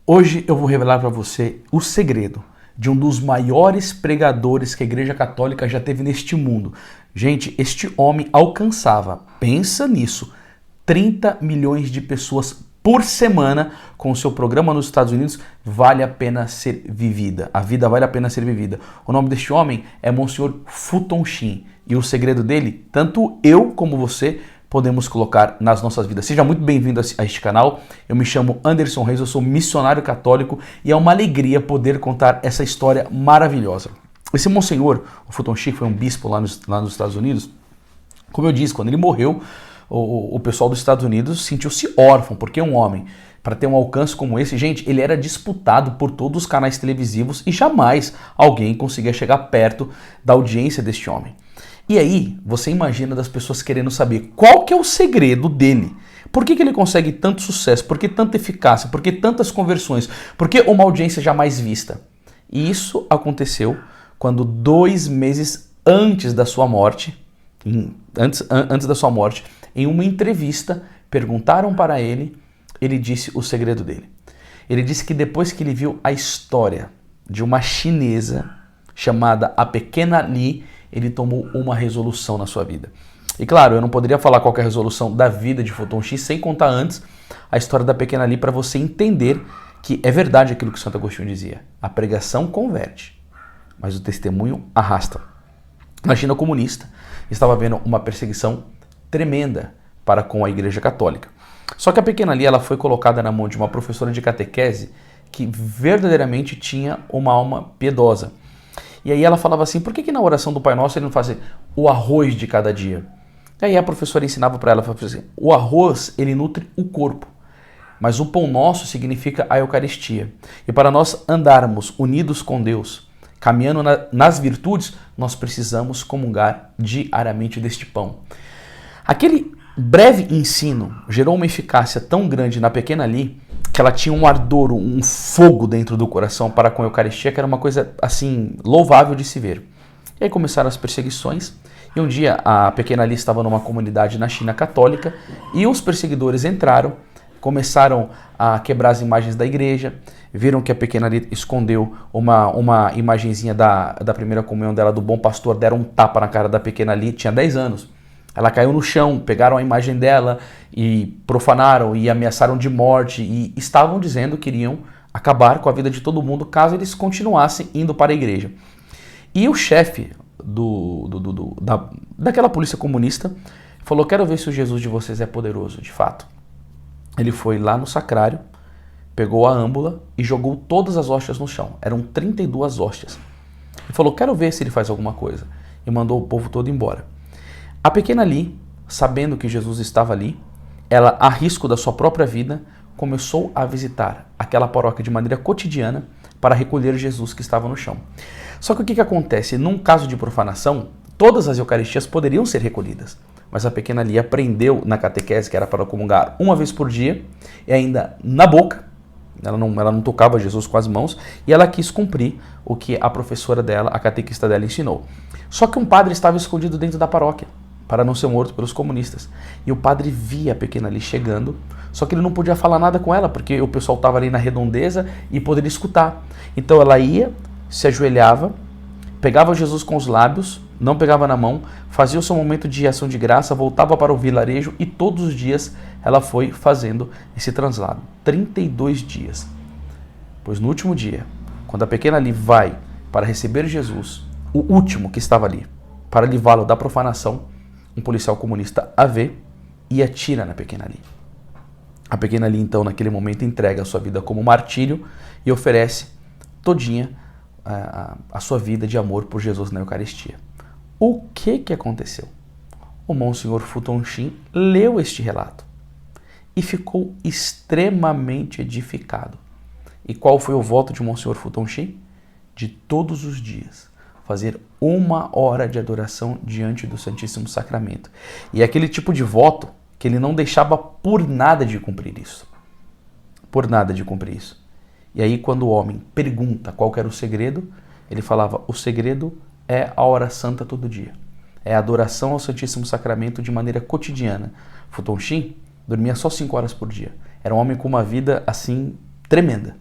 Hoje eu vou revelar para você o segredo de um dos maiores pregadores que a Igreja Católica já teve neste mundo. Gente, este homem alcançava, pensa nisso, 30 milhões de pessoas por semana com o seu programa nos Estados Unidos. Vale a pena ser vivida. A vida vale a pena ser vivida. O nome deste homem é Monsenhor Fulton Sheen. E o segredo dele, tanto eu como você podemos colocar nas nossas vidas. Seja muito bem-vindo a este canal. Eu me chamo Anderson Reis, eu sou missionário católico e é uma alegria poder contar essa história maravilhosa. Esse Monsenhor, o Fulton Sheen, foi um bispo lá nos Estados Unidos. Como eu disse, quando ele morreu, o pessoal dos Estados Unidos sentiu-se órfão, porque um homem, para ter um alcance como esse, gente, ele era disputado por todos os canais televisivos e jamais alguém conseguia chegar perto da audiência deste homem. E aí, você imagina das pessoas querendo saber qual que é o segredo dele. Por que ele consegue tanto sucesso? Por que tanta eficácia? Por que tantas conversões? Por que uma audiência jamais vista? E isso aconteceu quando 2 meses antes da sua morte, antes da sua morte, em uma entrevista, perguntaram para ele, ele disse o segredo dele. Ele disse que depois que ele viu a história de uma chinesa chamada a Pequena Li, ele tomou uma resolução na sua vida. E claro, eu não poderia falar qual que é a resolução da vida de Fulton Sheen sem contar antes a história da Pequena Li para você entender que é verdade aquilo que Santo Agostinho dizia. A pregação converte, mas o testemunho arrasta. Na China comunista, estava havendo uma perseguição tremenda para com a Igreja Católica. Só que a Pequena Li ela foi colocada na mão de uma professora de catequese que verdadeiramente tinha uma alma piedosa. E aí ela falava assim, por que na oração do Pai Nosso ele não fazia o arroz de cada dia? E aí a professora ensinava para ela, falava assim, o arroz ele nutre o corpo, mas o pão nosso significa a Eucaristia. E para nós andarmos unidos com Deus, caminhando nas virtudes, nós precisamos comungar diariamente deste pão. Aquele breve ensino gerou uma eficácia tão grande na Pequena Li, que ela tinha um ardor, um fogo dentro do coração para com a Eucaristia, que era uma coisa assim louvável de se ver. E aí começaram as perseguições, e um dia a Pequena Li estava numa comunidade na China católica, e os perseguidores entraram, começaram a quebrar as imagens da igreja, viram que a Pequena Li escondeu uma imagenzinha da primeira comunhão dela, do Bom Pastor, deram um tapa na cara da Pequena Li, tinha 10 anos. Ela caiu no chão, pegaram a imagem dela e profanaram e ameaçaram de morte e estavam dizendo que iriam acabar com a vida de todo mundo caso eles continuassem indo para a igreja. E o chefe daquela polícia comunista falou, quero ver se o Jesus de vocês é poderoso, de fato. Ele foi lá no sacrário, pegou a âmbula e jogou todas as hóstias no chão. Eram 32 hóstias. Ele falou, quero ver se ele faz alguma coisa. E mandou o povo todo embora. A Pequena Li, sabendo que Jesus estava ali, ela, a risco da sua própria vida, começou a visitar aquela paróquia de maneira cotidiana para recolher Jesus que estava no chão. Só que o que acontece? Num caso de profanação, todas as Eucaristias poderiam ser recolhidas, mas a Pequena Li aprendeu na catequese que era para comungar uma vez por dia e ainda na boca. Ela não tocava Jesus com as mãos e ela quis cumprir o que a professora dela, a catequista dela, ensinou. Só que um padre estava escondido dentro da paróquia para não ser morto pelos comunistas. E o padre via a Pequena Li chegando, só que ele não podia falar nada com ela, porque o pessoal estava ali na redondeza e poderia escutar. Então ela ia, se ajoelhava, pegava Jesus com os lábios, não pegava na mão, fazia o seu momento de ação de graça, voltava para o vilarejo e todos os dias ela foi fazendo esse translado. 32 dias. Pois no último dia, quando a Pequena Li vai para receber Jesus, o último que estava ali, para livrá-lo da profanação, um policial comunista a vê e atira na Pequena Li. A Pequena Li, então, naquele momento, entrega a sua vida como martírio e oferece todinha a sua vida de amor por Jesus na Eucaristia. O que aconteceu? O Monsenhor Fulton Sheen leu este relato e ficou extremamente edificado. E qual foi o voto de Monsenhor Fulton Sheen? De todos os dias fazer 1 hora de adoração diante do Santíssimo Sacramento. E é aquele tipo de voto que ele não deixava por nada de cumprir isso. Por nada de cumprir isso. E aí quando o homem pergunta qual que era o segredo, ele falava, o segredo é a hora santa todo dia. É a adoração ao Santíssimo Sacramento de maneira cotidiana. Fulton Sheen dormia só 5 horas por dia. Era um homem com uma vida assim tremenda.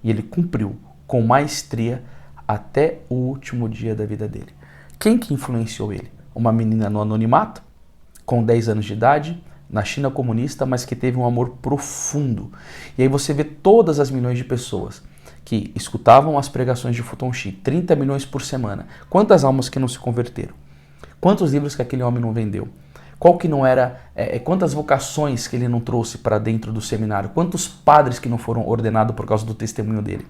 e ele cumpriu com maestria até o último dia da vida dele. Quem que influenciou ele? Uma menina no anonimato, com 10 anos de idade, na China comunista, mas que teve um amor profundo. E aí você vê todas as milhões de pessoas que escutavam as pregações de Fu Tongxi, 30 milhões por semana. Quantas almas que não se converteram? Quantos livros que aquele homem não vendeu? Qual que não era, quantas vocações que ele não trouxe para dentro do seminário? Quantos padres que não foram ordenados por causa do testemunho dele?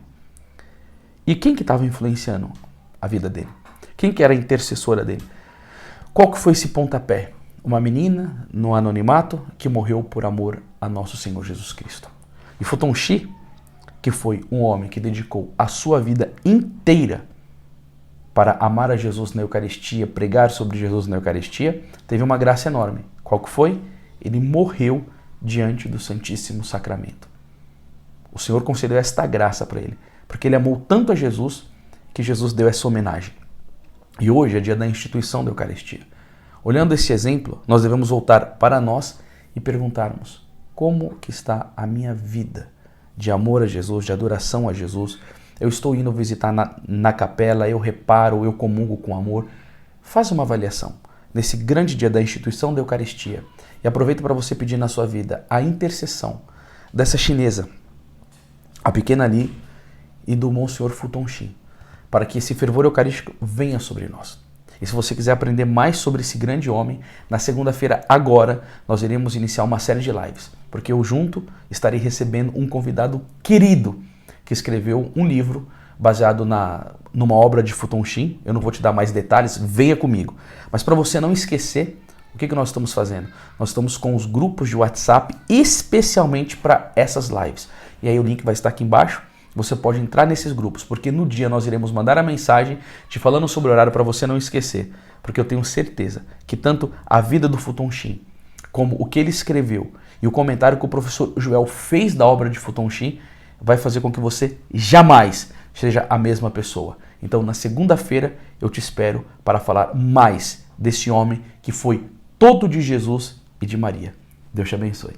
E quem que estava influenciando a vida dele? Quem que era a intercessora dele? Qual que foi esse pontapé? Uma menina no anonimato que morreu por amor a nosso Senhor Jesus Cristo. E Fu Tongxi, que foi um homem que dedicou a sua vida inteira para amar a Jesus na Eucaristia, pregar sobre Jesus na Eucaristia, teve uma graça enorme. Qual que foi? Ele morreu diante do Santíssimo Sacramento. O Senhor concedeu esta graça para ele, porque ele amou tanto a Jesus que Jesus deu essa homenagem. E hoje é dia da instituição da Eucaristia. Olhando esse exemplo, nós devemos voltar para nós e perguntarmos: como que está a minha vida de amor a Jesus, de adoração a Jesus? Eu estou indo visitar na capela, eu reparo, eu comungo com amor? Faz uma avaliação nesse grande dia da instituição da Eucaristia e aproveita para você pedir na sua vida a intercessão dessa chinesa, a pequena Li, e do Monsenhor Fu Tongxi, para que esse fervor eucarístico venha sobre nós. E se você quiser aprender mais sobre esse grande homem, na segunda-feira agora nós iremos iniciar uma série de lives, porque eu junto estarei recebendo um convidado querido que escreveu um livro baseado numa obra de Fu Tongxi. Eu não vou te dar mais detalhes, venha comigo. Mas para você não esquecer, o que nós estamos fazendo? Nós estamos com os grupos de WhatsApp especialmente para essas lives. E aí o link vai estar aqui embaixo. Você pode entrar nesses grupos, porque no dia nós iremos mandar a mensagem te falando sobre o horário para você não esquecer. Porque eu tenho certeza que tanto a vida do Fu Tongxi, como o que ele escreveu e o comentário que o professor Joel fez da obra de Fu Tongxi, vai fazer com que você jamais seja a mesma pessoa. Então, na segunda-feira, eu te espero para falar mais desse homem que foi todo de Jesus e de Maria. Deus te abençoe.